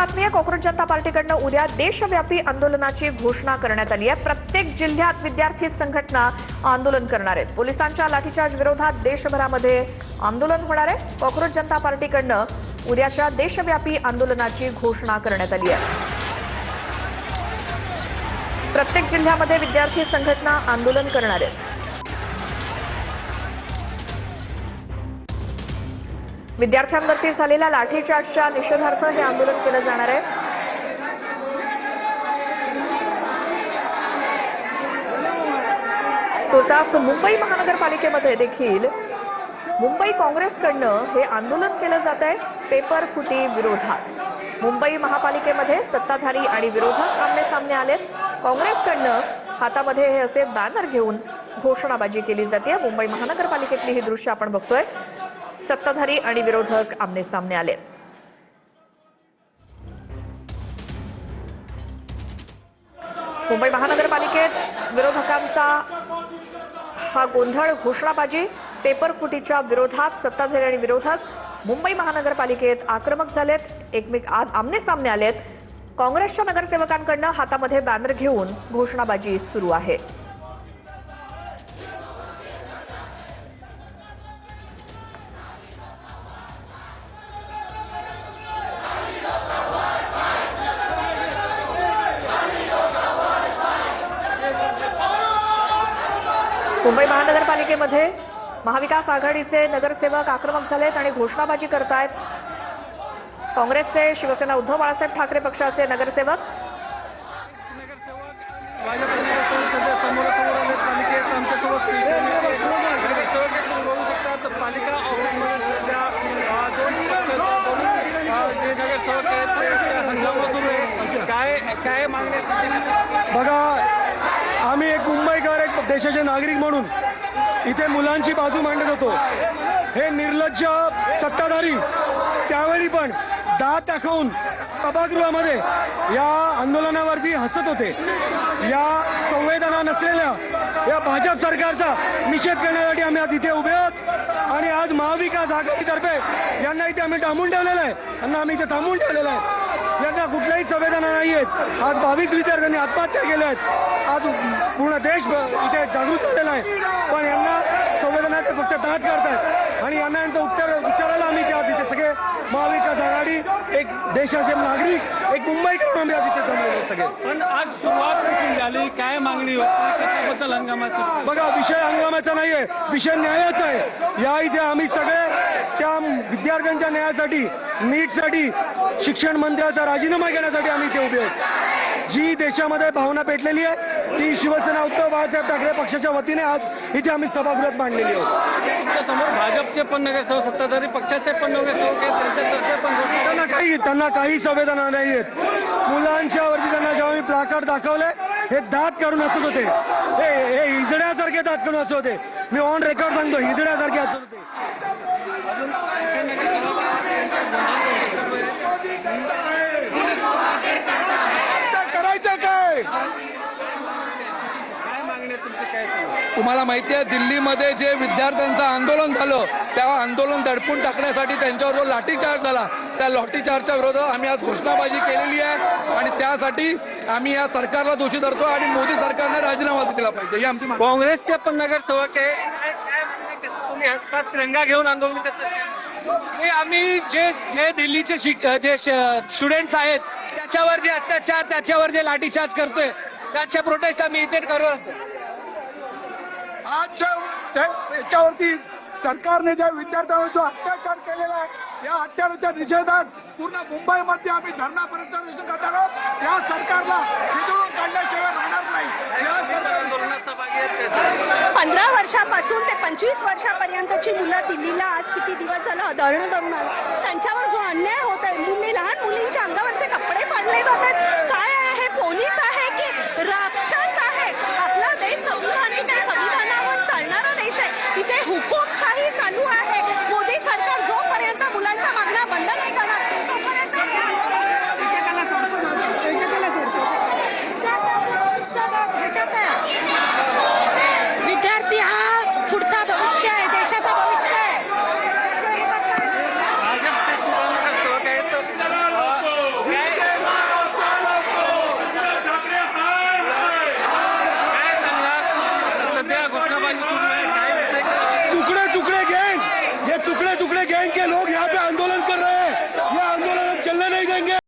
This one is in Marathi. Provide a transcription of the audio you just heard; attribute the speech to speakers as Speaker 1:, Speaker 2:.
Speaker 1: आत्मीय काँग्रेस जनता पार्टीकडून उद्या देशव्यापी आंदोलनाची घोषणा करण्यात आली आहे। प्रत्येक जिल्ह्यात विद्यार्थी संघटना आंदोलन करणार आहेत। पोलिसांच्या लाठीचार्ज विरोधात देशभरामध्ये आंदोलन होणार आहे। काँग्रेस जनता पार्टीकडून उद्याच्या देशव्यापी आंदोलनाची घोषणा करण्यात आली आहे। प्रत्येक जिल्ह्यामध्ये विद्यार्थी संघटना आंदोलन करणार आहेत। विद्यार्थ्यांवरती झालेल्या लाठीचार्जच्या निषेधार्थ हे आंदोलन केलं जाणार आहे। तोतास मुंबई महानगरपालिकेमध्ये देखील मुंबई काँग्रेसकडून हे आंदोलन केलं जात आहे पेपर फुटी विरोधात। मुंबई महापालिकेमध्ये सत्ताधारी आणि विरोधक आमने सामने आलेत। काँग्रेसकडून हातामध्ये हे असे बॅनर घेऊन घोषणाबाजी केली जाते। मुंबई महानगरपालिकेतली ही दृश्य आपण बघतोय। सत्ताधारी आणि विरोधक आमने सामने आले। मुंबई महानगरपालिकेत विरोधकांचा हा गोंधळ, घोषणाबाजी, पेपर फुटीच्या विरोधात सत्ताधारी आणि विरोधक मुंबई महानगरपालिकेत आक्रमक झालेत, आमने सामने आलेत। काँग्रेसच्या नगरसेवकांकडून हातामध्ये बॅनर घेऊन घोषणाबाजी सुरू आहे। मुंबई महानगरपालिकेमध्ये महाविकास आघाडीचे नगरसेवक आक्रमक झालेत आणि घोषणाबाजी करतायत। काँग्रेसचे शिवसेना उद्धव बाळासाहेब ठाकरे पक्षाचे नगरसेवक
Speaker 2: बघा, आम्ही एक मुंबईकर, एक देशाचे नागरिक म्हणून इथे मुलांची बाजू मांडत होतो। हे निर्लज्ज सत्ताधारी त्यावेळी पण दात दाखवून सभागृहामध्ये या आंदोलनावरती हसत होते। या संवेदना नसलेल्या या भाजप सरकारचा निषेध करण्यासाठी आम्ही आज इथे उभे आहोत आणि आज महाविकास आघाडीतर्फे यांना इथे आम्ही थांबून ठेवलेलं आहे। यांना आम्ही इथे थांबून ठेवलेलं आहे। यांना कुठल्याही संवेदना नाही आहेत। आज 22 विद्यार्थ्यांनी आत्महत्या केल्या आहेत। आज पूर्ण देश इथे जागृत झालेला आहे, पण यांना संवेदना ते फक्त दाद करतात आणि यांना यांचं उत्तर विचारायला आम्ही आज इथे सगळे महाविकास आघाडी, एक देशाचे नागरिक, एक मुंबईकर आम्ही आज इथे जमलेलो सगळे।
Speaker 3: पण आज सुरुवात कुठून झाली, काय मागणी होती, कशाबद्दल हंगामाचं?
Speaker 2: बघा, विषय हंगामाचा नाहीये, विषय न्यायाचा आहे। या इथे आम्ही सगळे त्या विद्यार्थ्यांच्या न्यायासाठी, नीटसाठी, शिक्षण मंत्र्याचा राजीनामा घेण्यासाठी आम्ही इथे उभे आहोत। जी देशामध्ये भावना पेटलेली आहे ती शिवसेना उद्धव बाळासाहेब ठाकरे पक्षाच्या वतीने आज इथे आम्ही सभागृहात मांडलेली आहोत।
Speaker 3: तुमच्या समोर भाजपचे पण नगरसेवक, सत्ताधारी पक्षाचे पण नगरसेवक आहेत, त्यांच्यातर्फे पण
Speaker 2: त्यांना काही संवेदना नाही आहेत। मुलांच्या वरती त्यांना जेव्हा मी प्लाकार्ड दाखवले, हे दात काढून हसत होते। हे हिजड्यासारखे दात काढून हसत होते। मी ऑन रेकॉर्ड सांगतो, हिजड्यासारखे हसत होते। करायचं काय?
Speaker 4: तुम्हाला माहिती आहे, दिल्लीमध्ये जे विद्यार्थ्यांचं आंदोलन झालं, त्या आंदोलन दडपून टाकण्यासाठी त्यांच्यावर जो लाठीचार्ज झाला, त्या लाठीचार्जच्या विरोधात आम्ही आज घोषणाबाजी केलेली आहे आणि त्यासाठी आम्ही या सरकारला दोषी धरतो आणि मोदी सरकारने राजीनामा दिला पाहिजे ही आमची मागणी।
Speaker 3: काँग्रेसचे पण नगरसेवक आहे, तुम्ही हातात तिरंगा घेऊन आंदोलन करता?
Speaker 5: आम्ही जे दिल्लीचे जे स्टुडंट्स आहेत त्याच्यावर जे अत्याचार, त्याच्यावर जे लाठीचार्ज करतोय, त्याच्या प्रोटेस्ट आम्ही इथे करत
Speaker 2: आज याच्यावरती सरकारने ज्या विद्यार्थ्यांवर जो अत्याचार केलेला आहे, या अत्याचाराच्या निषेधात पूर्ण मुंबईमध्ये आम्ही धरणा प्रदर्शन करणार आहोत। या सरकारला खिदळून काढल्याशिवाय राहणार नाही। या
Speaker 3: आंदोलनाचा भाग आहे।
Speaker 6: 15 वर्षापासून ते 25 वर्षापर्यंतची मुलं दिल्लीला आज किती दिवस झालं धरणं दमणार, त्यांच्यावर जो अन्याय होत आहे, लहान मुलींच्या अंगावरचे कपडे फाडले जात आहेत। काय आहे हे? पोलीस आहे की राक्षस आहे? आपला देश संविधानिक आहे, संविधानावर चालणारा देश आहे। इथे हुकूमशाही चालू आहे। मोदी सरकार जोपर्यंत मुलांच्या मागण्या बंद नाही करणार तोपर्यंत विद्यार्थी हा पुढचा भविष्य आहे, देशाचा भविष्य आहे।
Speaker 3: भाजपचे नारेबाजी सुरू आहे काय वाटतंय?
Speaker 2: टुकड़े टुकड़े गैंग, ये टुकड़े टुकड़े गैंग के लोग यहाँ पे आंदोलन